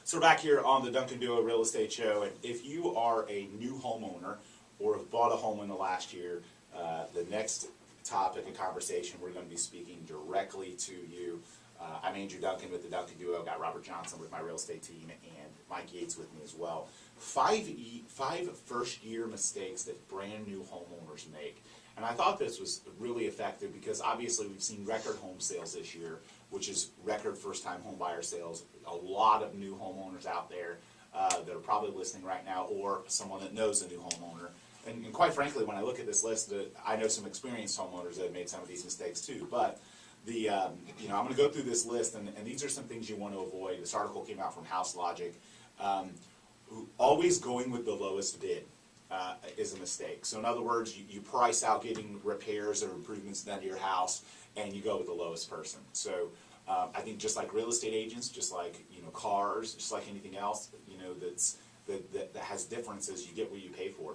So we're back here on the Duncan Duo Real Estate Show, and if you are a new homeowner or have bought a home in the last year, the next topic of conversation we're going to be speaking directly to you. I'm Andrew Duncan with the Duncan Duo. I've got Robert Johnson with my real estate team and Mike Yates with me as well. Five first-year mistakes that brand new homeowners make. And I thought this was really effective because obviously we've seen record home sales this year, which is record first-time home buyer sales. A lot of new homeowners out there that are probably listening right now, or someone that knows a new homeowner. And quite frankly, when I look at this list, I know some experienced homeowners that have made some of these mistakes too. But I'm going to go through this list, and these are some things you want to avoid. This article came out from House Logic. Always going with the lowest bid is a mistake. So in other words, you price out getting repairs or improvements done to your house, and you go with the lowest person. So I think just like real estate agents, just like cars, just like anything else, that has differences, you get what you pay for.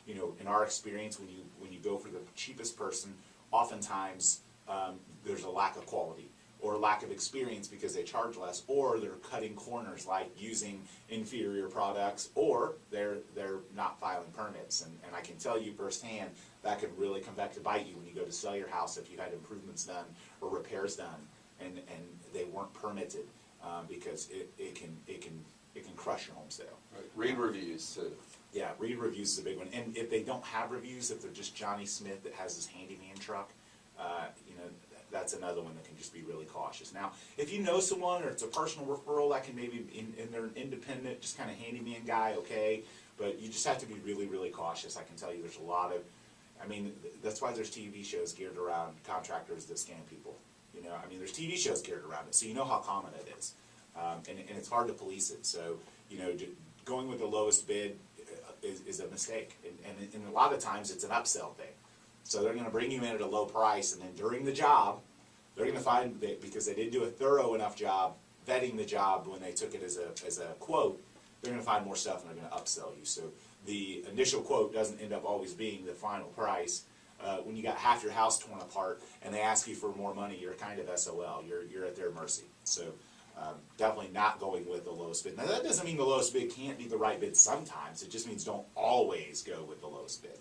In our experience, when you go for the cheapest person, oftentimes there's a lack of quality or a lack of experience because they charge less, or they're cutting corners like using inferior products, or they're not filing permits. And I can tell you firsthand that could really come back to bite you when you go to sell your house if you had improvements done or repairs done and they weren't permitted, because it can crush your home sale. Right. Read reviews too. Yeah, read reviews is a big one. And if they don't have reviews, if they're just Johnny Smith that has his handyman truck, that's another one that can just be really cautious. Now, if you know someone or it's a personal referral, that can maybe, and they're an independent, just kind of handyman guy, okay, but you just have to be really, really cautious. I can tell you there's a lot of, that's why there's TV shows geared around contractors that scam people. There's TV shows geared around it, so you know how common it is. And it's hard to police it. So, going with the lowest bid is a mistake. And a lot of times it's an upsell thing. So they're going to bring you in at a low price, and then during the job, they're going to find that because they didn't do a thorough enough job vetting the job when they took it as a quote, they're going to find more stuff and they're going to upsell you. So the initial quote doesn't end up always being the final price. When you got half your house torn apart and they ask you for more money, you're kind of SOL. You're at their mercy. So definitely not going with the lowest bid. Now that doesn't mean the lowest bid can't be the right bid sometimes. It just means don't always go with the lowest bid.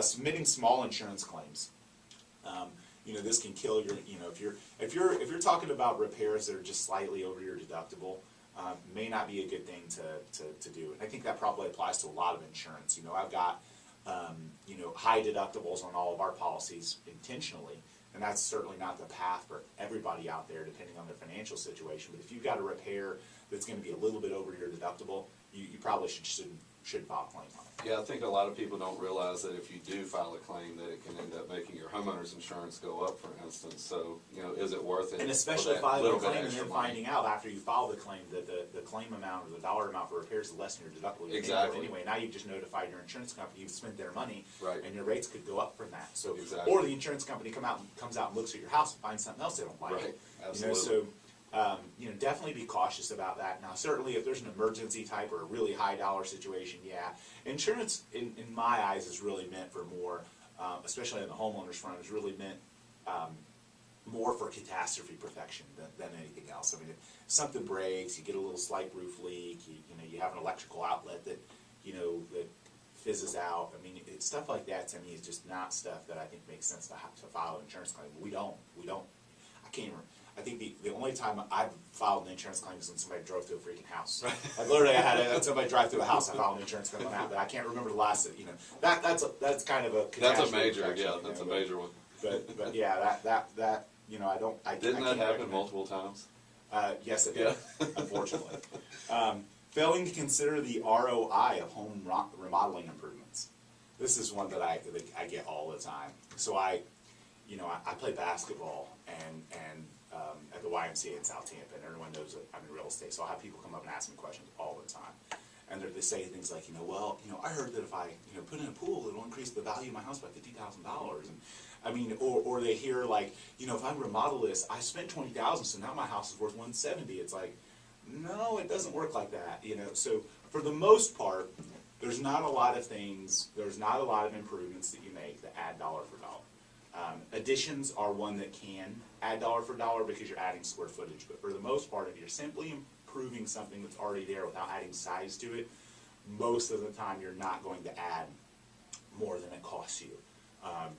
Submitting small insurance claims. This can kill your. If you're talking about repairs that are just slightly over your deductible, may not be a good thing to do. And I think that probably applies to a lot of insurance. I've got high deductibles on all of our policies intentionally, and that's certainly not the path for everybody out there, depending on their financial situation. But if you've got a repair that's going to be a little bit over your deductible, you probably should file a claim on it. Yeah, I think a lot of people don't realize that if you do file a claim, that it can end up making your homeowner's insurance go up, for instance. So, is it worth it? And especially filing a claim and then finding out after you file the claim that the claim amount or the dollar amount for repairs is less than your deductible. Exactly. Anyway, now you've just notified your insurance company you've spent their money, right, and your rates could go up from that. So, exactly. Or the insurance company comes out and looks at your house and finds something else they don't like. Right. Absolutely. So. Definitely be cautious about that. Now, certainly if there's an emergency type or a really high dollar situation, yeah. Insurance, in my eyes, is really meant for more, especially on the homeowner's front, is really meant more for catastrophe protection than anything else. If something breaks, you get a little slight roof leak, you have an electrical outlet that fizzes out. Stuff like that to me is just not stuff that I think makes sense to file an insurance claim. We don't. I can't remember. I think the only time I've filed an insurance claim is when somebody drove through a freaking house. Like literally, I had somebody drive through a house. I filed an insurance claim on that, but I can't remember the last. That's kind of a. That's a major, yeah. That's a major one. But yeah, that I don't. Didn't that happen multiple times? Yes, it did. Unfortunately, failing to consider the ROI of home remodeling improvements. This is one that I get all the time. So I play basketball and at the YMCA in South Tampa, and everyone knows that I'm in real estate, so I'll have people come up and ask me questions all the time. And they say things like, I heard that if I put in a pool, it'll increase the value of my house by $50,000. And or they hear like, if I remodel this, I spent $20,000, so now my house is worth $170. It's like, no, it doesn't work like that. So for the most part, there's not a lot of improvements that you make that add dollar for dollar. Additions are one that can add dollar for dollar because you're adding square footage, but for the most part, if you're simply improving something that's already there without adding size to it, most of the time you're not going to add more than it costs you,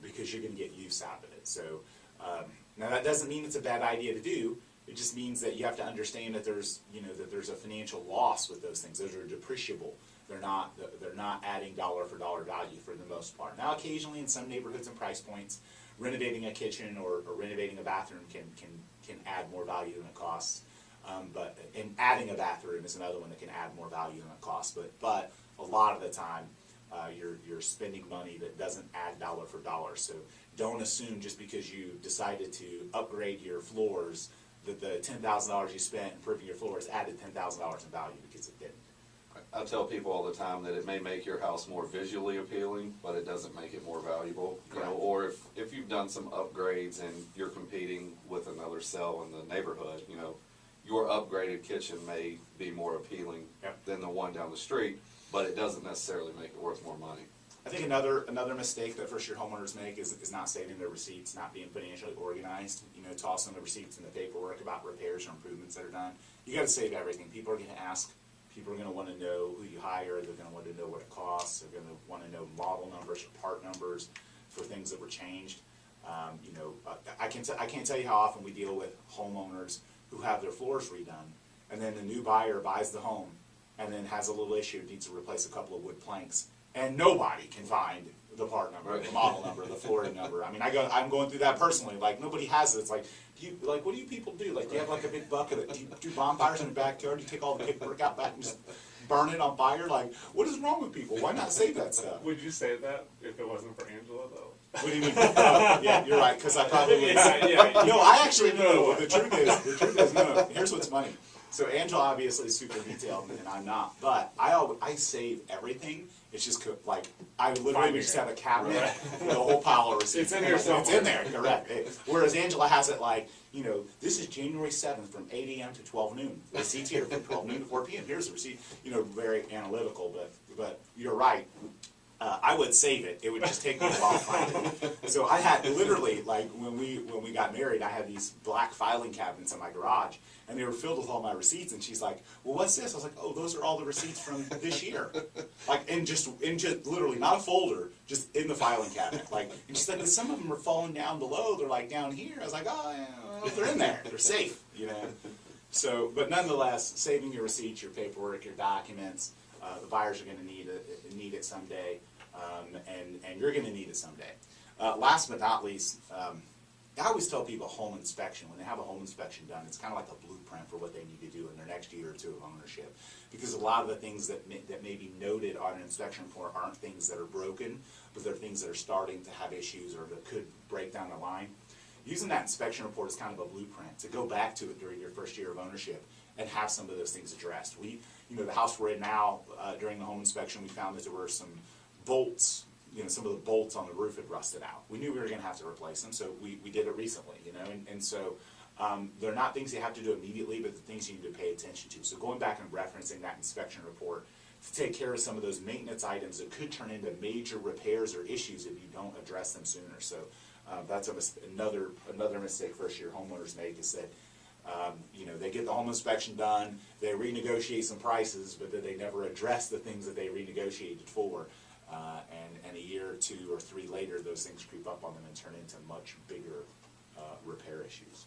because you're going to get use out of it. So now that doesn't mean it's a bad idea to do. It just means that you have to understand that there's a financial loss with those things. Those are depreciable. They're not adding dollar for dollar value for the most part. Now, occasionally in some neighborhoods and price points, renovating a kitchen or renovating a bathroom can add more value than it costs. And adding a bathroom is another one that can add more value than it costs. But a lot of the time, you're spending money that doesn't add dollar for dollar. So don't assume just because you decided to upgrade your floors that the $10,000 you spent improving your floors added $10,000 in value, because it didn't. I tell people all the time that it may make your house more visually appealing, but it doesn't make it more valuable. You know, or if you've done some upgrades and you're competing with another sale in the neighborhood, you know, your upgraded kitchen may be more appealing than the one down the street, but it doesn't necessarily make it worth more money. I think another mistake that first-year homeowners make is not saving their receipts, not being financially organized. You know, tossing the receipts in the paperwork about repairs or improvements that are done. You got to save everything. People are going to ask. People are going to want to know who you hire. They're going to want to know what it costs. They're going to want to know model numbers or part numbers for things that were changed. You know, I can't tell you how often we deal with homeowners who have their floors redone, and then the new buyer buys the home and then has a little issue, needs to replace a couple of wood planks, and nobody can find the part number, the model number, the flooring number. I mean, I'm going through that personally. Like, nobody has it. It's like, what do you people do? Like, do you have like a big bucket? Do you do bonfires in the backyard? Do you take all the paperwork out back and just burn it on fire? Like, what is wrong with people? Why not save that stuff? Would you say that if it wasn't for Angela, though? What do you mean? Yeah, you're right, because I probably would. No, I actually know. The truth is, no. Here's what's funny. So Angela obviously is super detailed, and I'm not. But I save everything. It's just like I literally just have a cabinet with a whole pile of receipts. It's in there somewhere. It's in there, correct. Whereas Angela has it like, you know, this is January 7th from 8 a.m. to 12 noon. The receipt's here from 12 noon to 4 p.m. Here's the receipt. You know, very analytical, but you're right. I would save it. It would just take me a while to find it. So I had literally, like, when we got married, I had these black filing cabinets in my garage, and they were filled with all my receipts. And she's like, "Well, what's this?" I was like, "Oh, those are all the receipts from this year." Like, in just literally, not a folder, just in the filing cabinet. Like, and she's like, "Some of them are falling down below. They're like down here." I was like, "Oh, yeah, well, they're in there. They're safe, you know." So, but nonetheless, saving your receipts, your paperwork, your documents. The buyers are going to need it someday, and you're going to need it someday. Last but not least, I always tell people home inspection. When they have a home inspection done, it's kind of like a blueprint for what they need to do in their next year or two of ownership. Because a lot of the things that may be noted on an inspection report aren't things that are broken, but they're things that are starting to have issues or that could break down the line. Using that inspection report is kind of a blueprint to go back to it during your first year of ownership and have some of those things addressed. The house we're in now, during the home inspection, we found that there were some bolts, some of the bolts on the roof had rusted out. We knew we were going to have to replace them, so we did it recently, and so they're not things you have to do immediately, but the things you need to pay attention to. So going back and referencing that inspection report to take care of some of those maintenance items that could turn into major repairs or issues if you don't address them sooner. So that's another mistake first-year homeowners make, is that they get the home inspection done, they renegotiate some prices, but then they never address the things that they renegotiated for. And a year or 2 or 3 later, those things creep up on them and turn into much bigger repair issues.